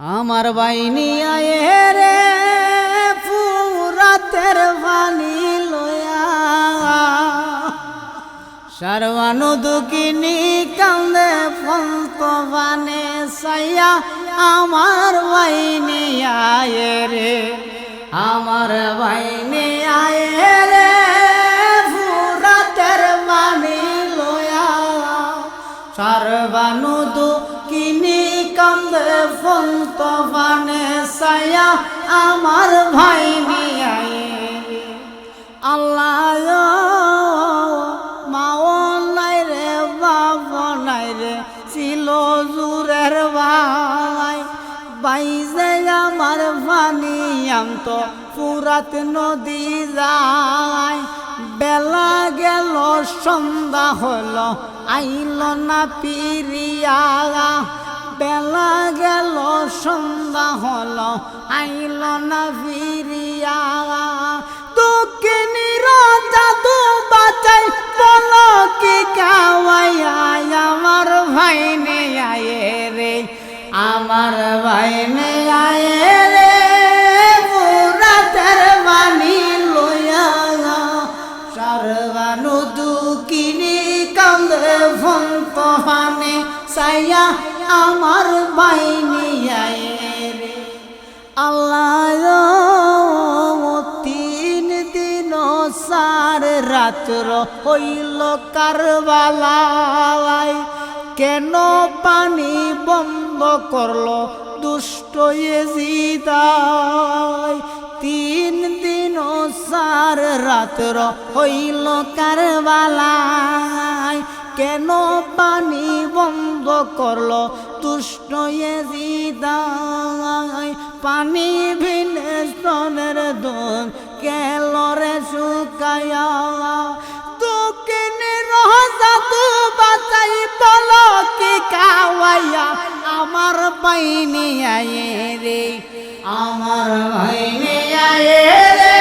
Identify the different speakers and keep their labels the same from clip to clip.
Speaker 1: আমার বাইনি আয়ে রে ফুরাতের পানি লয়া সারবানু দুকিনি কান্দে ফন্ত বানে সাইয়া আমার বাইনি আয়ে রে আমার বাইনি আয়ে রে ফুরাতের পানি লয়া সারবানু দুকিনি কান্দে ফন্ত বানে সাইয়া আমার ভাইনি আয়ে আল্লাহ মাও নাই রে বাপ নাই রে ছিল জুরের ভাই বাইজে আমার পানি আম তো ফুরাত নদী যায় বেলা গেল সন্ধ্যা হলো আইল না পিরিয়া বেলা গেল সন্ধ্যা হলো আইল না ফিরিয়া দুঃখিনী জাদু বাঁচাই বলো কি গাওয়াইয়া আমার ভাইনে আয়ে রে আমার ভাইনে আয়ে রে ফুরাতের বাণী লইয়া সারবানু দুঃখিনী কান্দে ফন্ত হানে সাইয়া আমার বাইনি আয়ে রে আল্লাহ তিন দিন সার রাত্র হইল কারবালায় কেন পানি বন্ধ করলো দুষ্ট ইয়েজিদায় তিন দিন সার রাত্র হইল কারবালায় কেন পানি বন্ধ করলো দুষ্ট ইয়েজিদায় পানি ভিনে স্তনের দুধ গেল রে শুকায়া দুঃখিনীর জাদু বাঁচাই বলো কি খাওয়াইয়া আমার বাইনি আয়ে রে আমার বাইনি আয়ে রে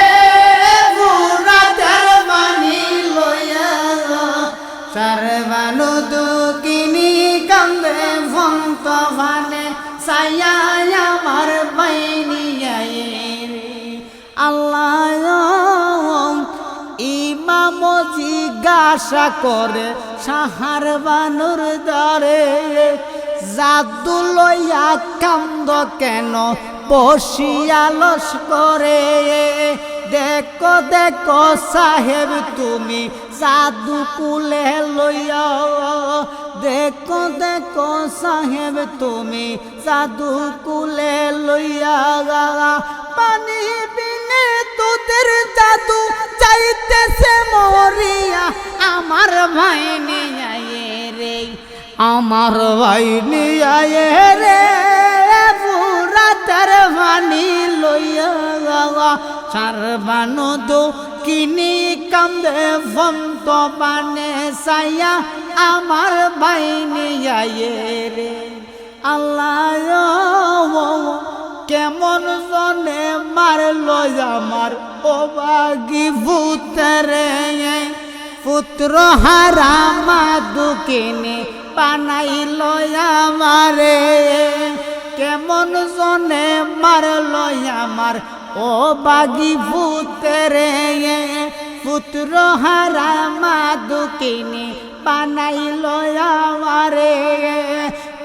Speaker 1: ফুরাতের বাণী লইয়া সারবানু দুঃখিনী কান্দে ফন্ত ভানে সাইয়া আমার বাইনি আয়ে রে আল্লাহ ইমাম জিজ্ঞাসা করে সাহার বানুর দরে জাদু লইয়া কান্দ কেন বসিয়া লস করে দেখো দেখো সাহেব তুমি জাদু কুলে লইয়া দেখো দেখো সাহেব তুমি জাদু কুলে লইয়া পানি বিনে তোদের জাদু চাইতেছে মরিয়া আমার ভাইনি আয়ে রে আমার ভাইনি আয়ে রে ফুরাতের পানি লইয়া সারবানু দুঃখিনী কান্দে ফন্ত বানে সাইয়া আমার বাইনি আয়ে রে আল্লাহ কেমন জনে মারলো আমার অবাগি পুত্রে পুত্র হারামা দুঃখিনী বানাইল আমারে কেমন জনে মারলো আমার ও বাগি পুত্রে পুত্র হারামা দুঃখিনী বানাইল আমারে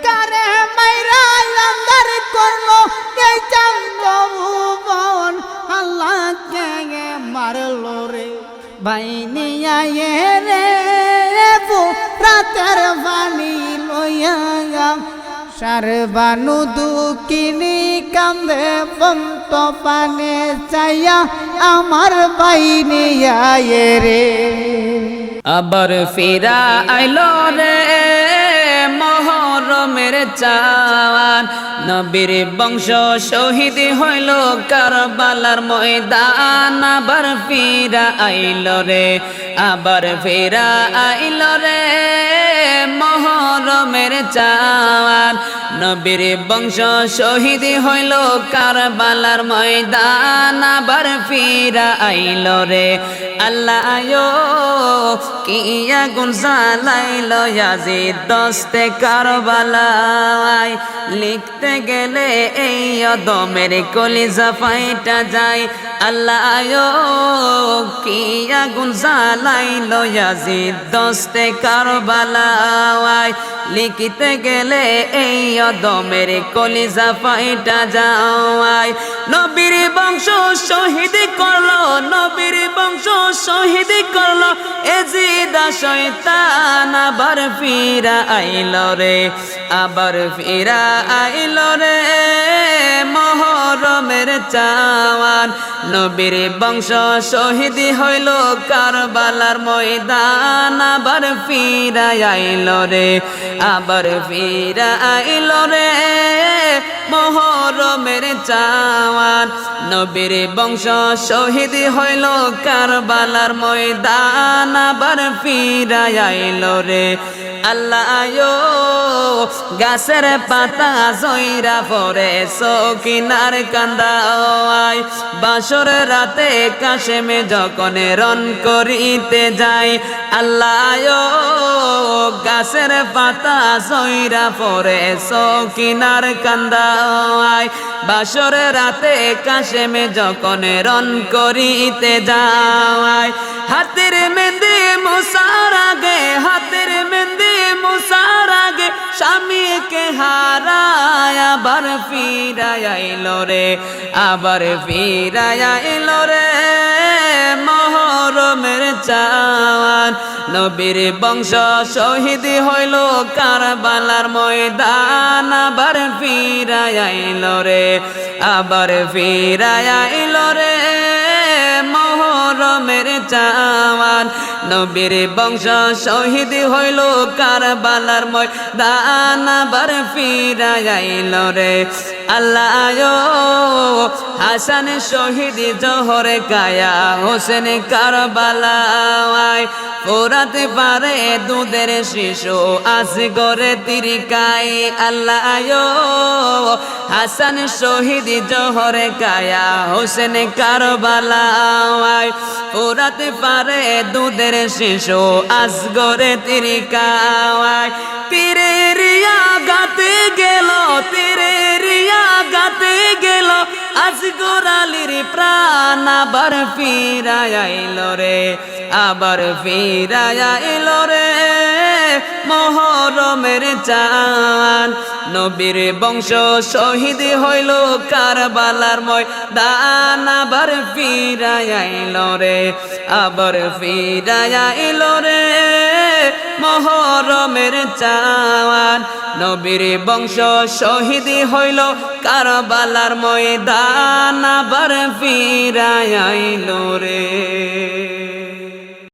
Speaker 1: কারে মাইরা আন্দার করলো এই চন্দ্র ভুবন আল্লাহ কে মারলো রে বাইনি আয়ে রে ফুরাতের পানি লইয়া সারবানু দুঃখিনী কান্দে ফন্ত পানে চাইয়া আমার বাইনি আয়ে রে
Speaker 2: আবার ফিরা আইলো রে মহরমের চাঁদ নবীর বংশ শহীদ হইল কারবালার ময়দান আবার ফিরা আইলো রে আবার ফিরা আইলো রে মহরমের মহরমের চাওয়ান নবীর বংশ শহীদ হইল কারবালার ময়দান আবার ফিরা আইল রে আল্লাহ কি আগুন জ্বালাইল ইয়াজিদ দস্তে কারবালায় লিখতে গেলে এই অদমের কলিজা ফাইটা যায় আল্লাহ কি আগুন জ্বালাইল ইয়াজিদ দস্তে কারবালায় লিখিতে গেলে এই অদমের কলিজা ফাইটা যায় নবীর বংশ শহীদ করলো নবীর বংশ শহীদ করলো এজিদা শয়তান আবার ফিরা আইল রে আবার ফিরা আইল রে মহরমের চাওয়ান নবীর বংশ শহীদ হইল কারবালার ময়দান আবার ফিরা আইল রে আবার ফিরা আইল রে মহরমের চাওয়ান নবীর বংশ শহীদ হইল কারবালার ময়দান আবার ফিরা আইল রে আল্লাহ গাছের পাতা জয়রা পরে সকিনার কান্দায় বাসর রাতে কাশেমে যখন রন করিতে যায় আল্লাহ গাছের পাতা জয়রা পরে সকিনার কান্দায় বাসর রাতে কাশেমে যখন রন করিতে যায় হাতের মেহেন্দি মুসার আগে হাতের মেহেন্দি মুসার আগে স্বামীকে হারায় আবার ফিরায় আইল রে আবার ফিরায় আইল রে মহরমের চাওয়ান নবীর বংশ শহীদ হইল কারবালার ময়দান আবার ফিরায় আইল রে আবার ফিরায় আইল রে মহরমের চাওয়ান নবীর বংশ শহীদ হইল কারবালার ময়দান আবার ফিরায় আইল রে আল্লাহ হাসান শহীদ জোহরে কায়া হোসেন কারবালায় পোড়াতে পারে দুধের শিশু আসগরে তিরিকাই আল্লাহ হাসান শহীদ জোহরে কায়া হোসেন কারবালায় পোড়াতে পারে দুধের শিশু আসগরে তিরিকায় তীরের আঘাতে গেল তীরের আঘাতে গেল আসগর আলীর প্রাণ আবার ফিরায় আইল রে আবার ফিরায় আইল রে মহরমের চাওয়ান নবীর বংশ শহীদ হইল কারবালার ময়দান আবার ফিরায় আইল রে আবার ফিরায় আইল রে মহরমের চাওয়ান নবীর বংশ শহীদ হইল কারবালার ময়দান আবার ফিরায় আইল রে।